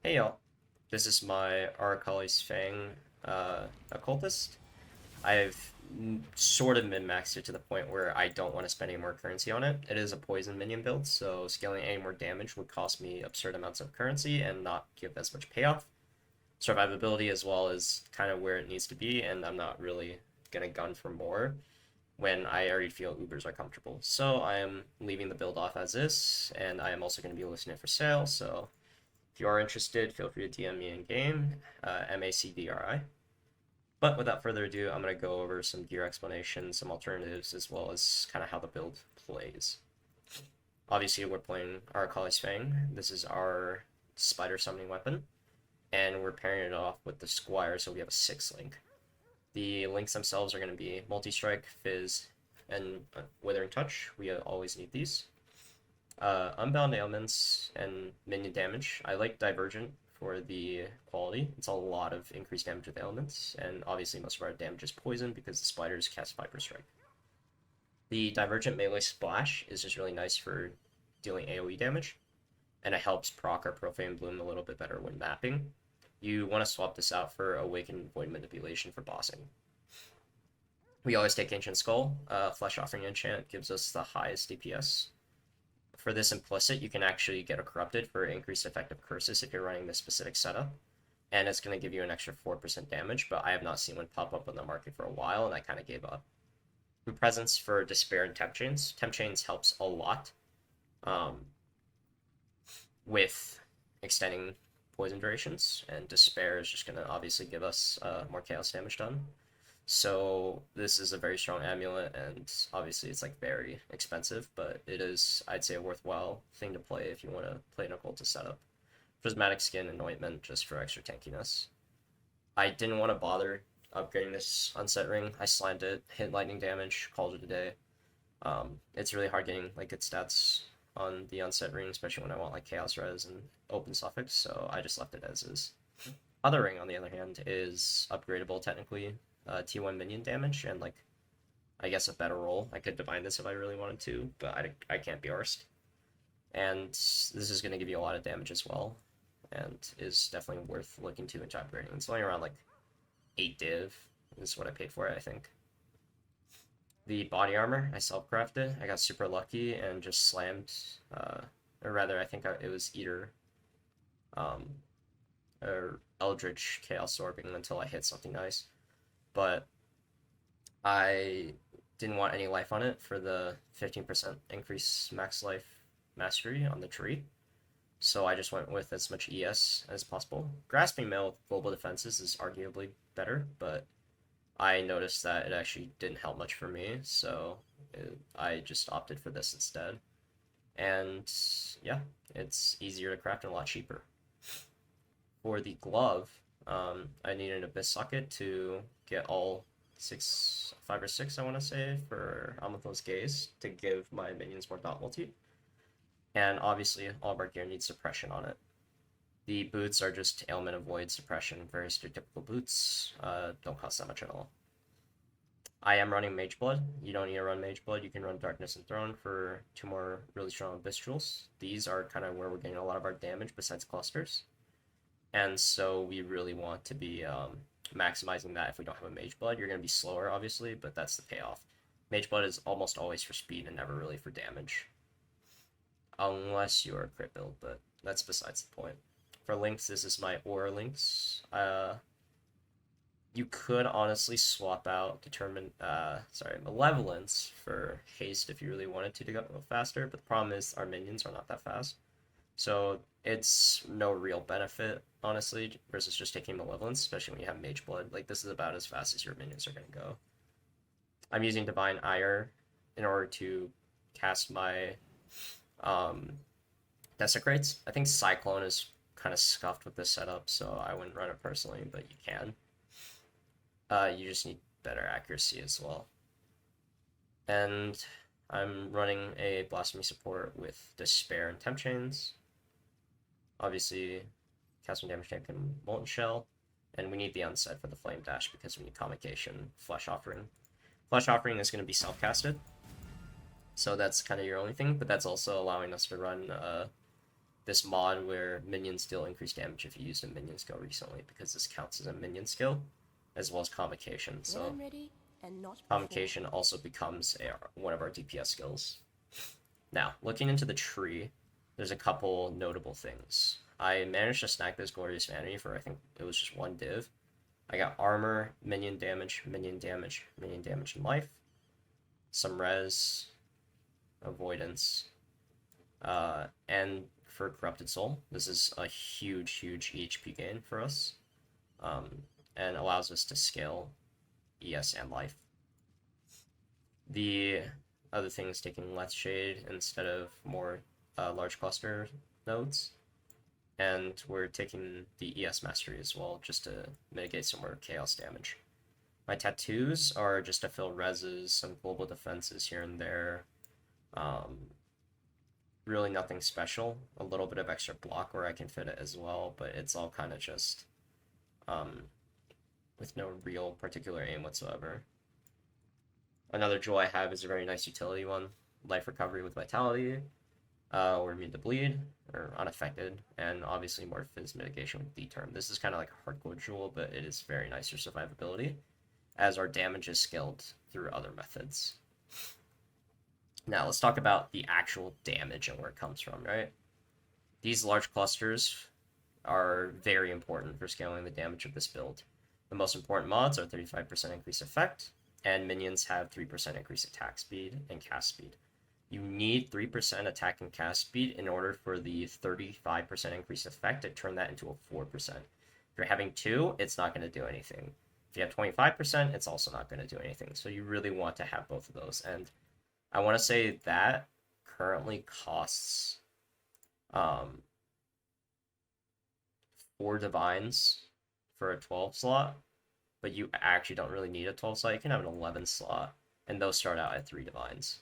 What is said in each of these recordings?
Hey y'all, this is my Arakaali's Fang Occultist. I've sort of min-maxed it to the point where I don't want to spend any more currency on it. It is a poison minion build, so scaling any more damage would cost me absurd amounts of currency and not give as much payoff. Survivability as well is kind of where it needs to be, and I'm not really gonna gun for more when I already feel Ubers are comfortable. So I am leaving the build off as is, and I am also going to be listing it for sale, so if you are interested, feel free to DM me in game, Macdri. But without further ado, I'm going to go over some gear explanations, some alternatives, as well as kind of how the build plays. Obviously, we're playing Arakaali's Fang. This is our spider summoning weapon, and we're pairing it off with the Squire, so we have a 6 link. The links themselves are going to be Multi-Strike, Fizz, and Withering Touch. We always need these. Unbound ailments and minion damage. I like Divergent for the quality. It's a lot of increased damage with ailments, and obviously most of our damage is poison because the spiders cast Viper Strike. The Divergent melee splash is just really nice for dealing AoE damage, and it helps proc our Profane Bloom a little bit better when mapping. You want to swap this out for Awakened Void Manipulation for bossing. We always take Ancient Skull. Flesh Offering Enchant gives us the highest DPS. For this implicit, you can actually get a corrupted for increased effective curses if you're running this specific setup, and it's going to give you an extra 4% damage, but I have not seen one pop up on the market for a while, and I kind of gave up. Presence for Despair and Temp Chains. Temp Chains helps a lot with extending poison durations, and Despair is just going to obviously give us more chaos damage done. So this is a very strong amulet, and obviously it's like very expensive, but it is, I'd say, a worthwhile thing to play if you want to play an occultist setup. Prismatic Skin and Ointment just for extra tankiness. I didn't want to bother upgrading this unset ring. I slammed it, hit lightning damage, called it a day. It's really hard getting like good stats on the unset ring, especially when I want like chaos res and open suffix, so I just left it as is. Other ring, on the other hand, is upgradable technically. T1 minion damage and like I guess a better roll. I could divine this if I really wanted to, but I can't be arsed. And this is going to give you a lot of damage as well, and is definitely worth looking to into upgrading. It's only around like 8 div is what I paid for it, I think. The body armor, I self-crafted. I got super lucky and just slammed, or rather I think it was Eater, or Eldritch Chaos Orbing until I hit something nice. But I didn't want any life on it for the 15% increase max life mastery on the tree. So I just went with as much ES as possible. Grasping Mail with global defenses is arguably better, but I noticed that it actually didn't help much for me, so I just opted for this instead. And yeah, it's easier to craft and a lot cheaper. For the glove, I need an Abyss Socket to get all 5 or 6, I want to say, for Amethyst Gaze to give my minions more dot multi. And obviously, all of our gear needs suppression on it. The boots are just ailment, avoid, suppression, very stereotypical boots. Don't cost that much at all. I am running Mageblood. You don't need to run Mageblood. You can run Darkness and Throne for 2 more really strong Abyss Jewels. These are kind of where we're getting a lot of our damage besides clusters. And so we really want to be maximizing that if we don't have a Mageblood. You're going to be slower, obviously, but that's the payoff. Mageblood is almost always for speed and never really for damage. Unless you're a crit build, but that's besides the point. For links, this is my Aura links. You could honestly swap out Malevolence for Haste if you really wanted to go faster, but the problem is our minions are not that fast. So it's no real benefit, honestly, versus just taking Malevolence, especially when you have Mageblood. Like, this is about as fast as your minions are going to go. I'm using Divine Ire in order to cast my Desecrates. I think Cyclone is kind of scuffed with this setup, so I wouldn't run it personally, but you can. You just need better accuracy as well. And I'm running a Blasphemy support with Despair and Temp Chains. Obviously, casting damage tank and Molten Shell. And we need the Unset for the Flame Dash because we need Convocation, Flesh Offering. Flesh Offering is going to be self-casted. So that's kind of your only thing, but that's also allowing us to run this mod where minions deal increased damage if you used a minion skill recently, because this counts as a minion skill, as well as convocation. So convocation also becomes one of our DPS skills. Now, looking into the tree, there's a couple notable things. I managed to snag this Glorious Vanity for, I think it was just one div. I got armor, minion damage, minion damage, minion damage, and life. Some res, avoidance, and for Corrupted Soul. This is a huge EHP gain for us, and allows us to scale ES and life. The other thing is taking less shade instead of more large cluster nodes, and we're taking the ES mastery as well, just to mitigate some more chaos damage. My tattoos are just to fill reses, some global defenses here and there. Really nothing special. A little bit of extra block where I can fit it as well, but it's all kind of just with no real particular aim whatsoever. Another jewel I have is a very nice utility one. Life recovery with vitality, or immune to bleed, or unaffected, and obviously more fizz mitigation with D-term. This is kind of like a hardcore jewel, but it is very nice for survivability, as our damage is scaled through other methods. Now, let's talk about the actual damage and where it comes from, right? These large clusters are very important for scaling the damage of this build. The most important mods are 35% increased effect, and minions have 3% increased attack speed and cast speed. You need 3% attack and cast speed in order for the 35% increased effect to turn that into a 4%. If you're having 2, it's not going to do anything. If you have 25%, it's also not going to do anything. So you really want to have both of those. And I want to say that currently costs 4 divines for a 12 slot, but you actually don't really need a 12 slot. You can have an 11 slot, and those start out at 3 divines.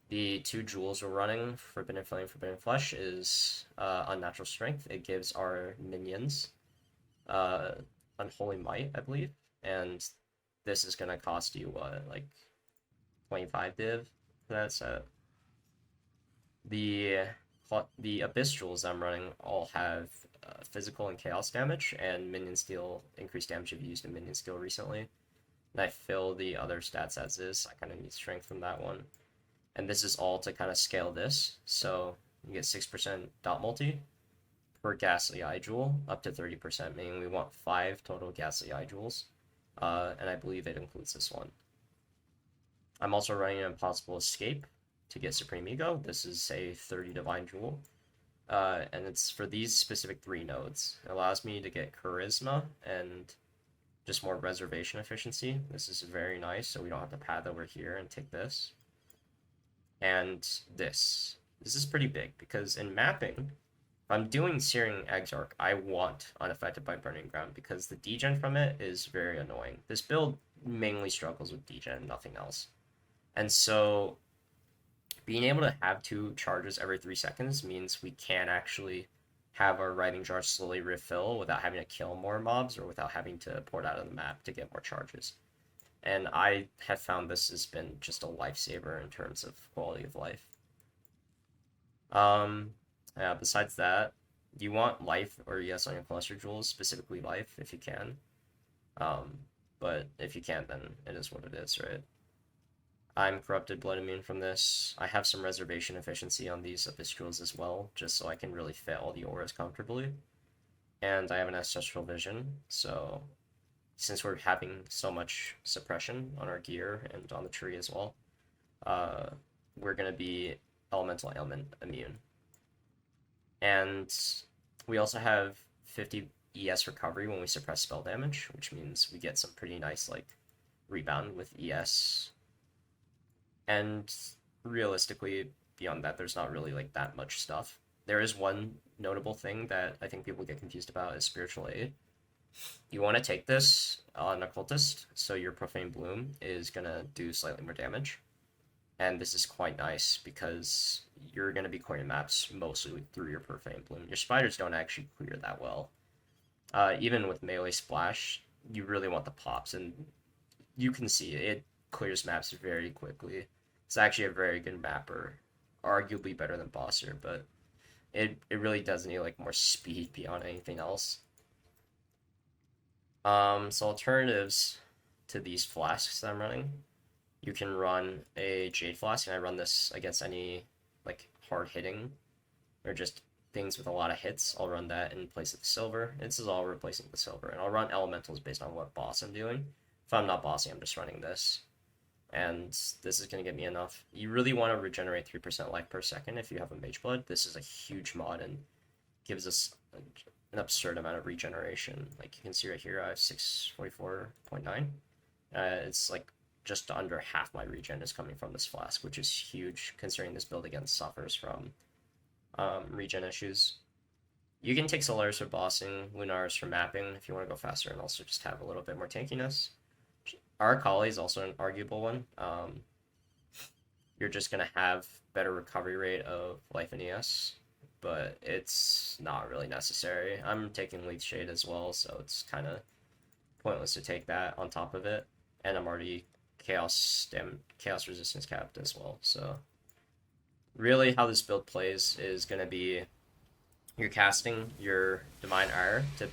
The 2 jewels we're running, Forbidden Flame, Forbidden Flesh, is Unnatural Strength. It gives our minions Unholy Might, I believe, and this is going to cost you, like 25 div for that set. The Abyss jewels I'm running all have physical and chaos damage, and minions deal increased damage if you used a minion skill recently. And I fill the other stats as is. I kind of need strength from that one. And this is all to kind of scale this. So you get 6% dot multi per ghastly eye jewel, up to 30%, meaning we want 5 total ghastly eye jewels. And I believe it includes this one. I'm also running an Impossible Escape to get Supreme Ego. This is a 30 Divine Jewel. And it's for these specific 3 nodes. It allows me to get Charisma and just more reservation efficiency. This is very nice, so we don't have to path over here and take this. And this. This is pretty big, because in mapping, if I'm doing Searing Exarch, I want Unaffected by Burning Ground, because the degen from it is very annoying. This build mainly struggles with degen, nothing else. And so being able to have 2 charges every 3 seconds means we can actually have our writing jar slowly refill without having to kill more mobs or without having to port out of the map to get more charges. And I have found this has been just a lifesaver in terms of quality of life. Yeah, besides that, you want life or ES on your cluster jewels, specifically life if you can. But if you can't, then it is what it is, right? I'm Corrupted Blood immune from this. I have some reservation efficiency on these Abyss jewels as well, just so I can really fit all the auras comfortably. And I have an Ancestral Vision, so since we're having so much suppression on our gear and on the tree as well, we're going to be Elemental Ailment immune. And we also have 50 ES recovery when we suppress spell damage, which means we get some pretty nice like rebound with ES. And realistically, beyond that, there's not really like that much stuff. There is one notable thing that I think people get confused about is Spiritual Aid. You want to take this on Occultist, so your Profane Bloom is going to do slightly more damage. And this is quite nice because you're going to be clearing maps mostly through your Profane Bloom. Your spiders don't actually clear that well. Even with Melee Splash, you really want the pops, and you can see it clears maps very quickly. It's actually a very good mapper, arguably better than Bosser, but it really does need like more speed beyond anything else. So alternatives to these flasks that I'm running, you can run a Jade Flask, and I run this against any like hard hitting or just things with a lot of hits. I'll run that in place of the silver. This is all replacing the silver, and I'll run elementals based on what boss I'm doing. If I'm not bossing, I'm just running this, and this is going to get me enough. You really want to regenerate 3% life per second if you have a mageblood. This is a huge mod and gives us an absurd amount of regeneration. Like you can see right here, I have 644.9. It's like just under half my regen is coming from this flask, which is huge considering this build again suffers from regen issues. You can take Solaris for bossing, Lunaris for mapping if you want to go faster and also just have a little bit more tankiness. Arakaali is also an arguable one. You're just going to have better recovery rate of life and ES, but it's not really necessary. I'm taking Leaf Shade as well, so it's kind of pointless to take that on top of it. And I'm already chaos resistance capped as well, so really how this build plays is going to be you're casting your Divine Ire to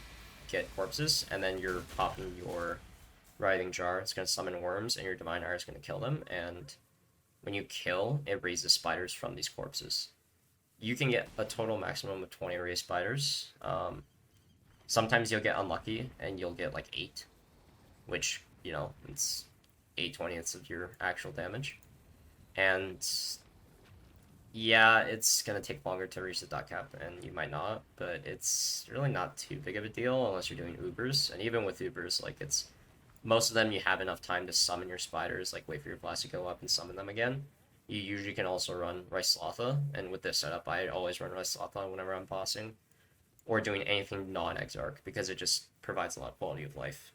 get corpses, and then you're popping your Writhing Jar. It's going to summon worms, and your Divine Ire is going to kill them, and when you kill, it raises spiders from these corpses. You can get a total maximum of 20 raised spiders. Sometimes you'll get unlucky, and you'll get like 8, which, you know, it's 8/20ths of your actual damage. And yeah, it's gonna take longer to reach the dot cap, and you might not, but it's really not too big of a deal unless you're doing Ubers. And even with Ubers, like it's most of them you have enough time to summon your spiders, like wait for your blast to go up and summon them again. You usually can also run Rice Slotha, and with this setup, I always run Rice Slotha whenever I'm bossing or doing anything non-Exarch because it just provides a lot of quality of life.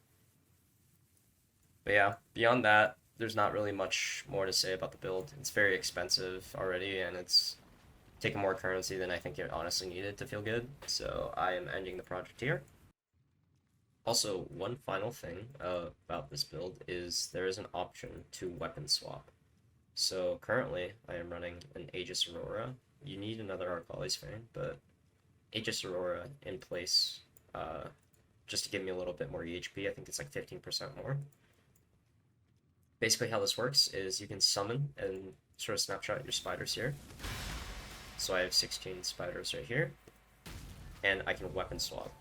But yeah, beyond that, there's not really much more to say about the build. It's very expensive already, and it's taking more currency than I think it honestly needed to feel good. So I am ending the project here. Also, one final thing about this build is there is an option to weapon swap. So currently, I am running an Aegis Aurora. You need another Arakaali's Fang, but Aegis Aurora in place just to give me a little bit more EHP. I think it's like 15% more. Basically how this works is you can summon and sort of snapshot your spiders here. So I have 16 spiders right here, and I can weapon swap.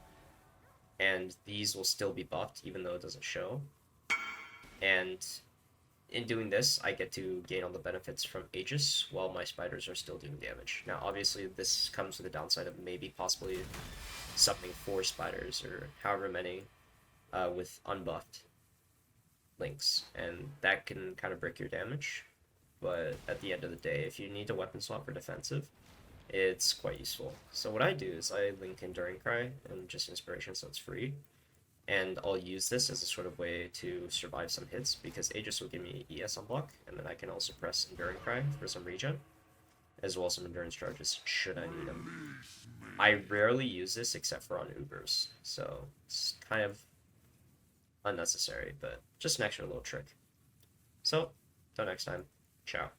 And these will still be buffed even though it doesn't show. And in doing this, I get to gain all the benefits from Aegis while my spiders are still doing damage. Now obviously this comes with the downside of maybe possibly summoning 4 spiders or however many with unbuffed links, and that can kind of break your damage. But at the end of the day, if you need to weapon swap for defensive, it's quite useful. So what I do is I link Enduring Cry and just Inspiration so it's free, and I'll use this as a sort of way to survive some hits because Aegis will give me ES on block, and then I can also press Enduring Cry for some regen, as well as some endurance charges should I need them. I rarely use this except for on Ubers, so it's kind of unnecessary, but just an extra little trick. So, till next time, ciao.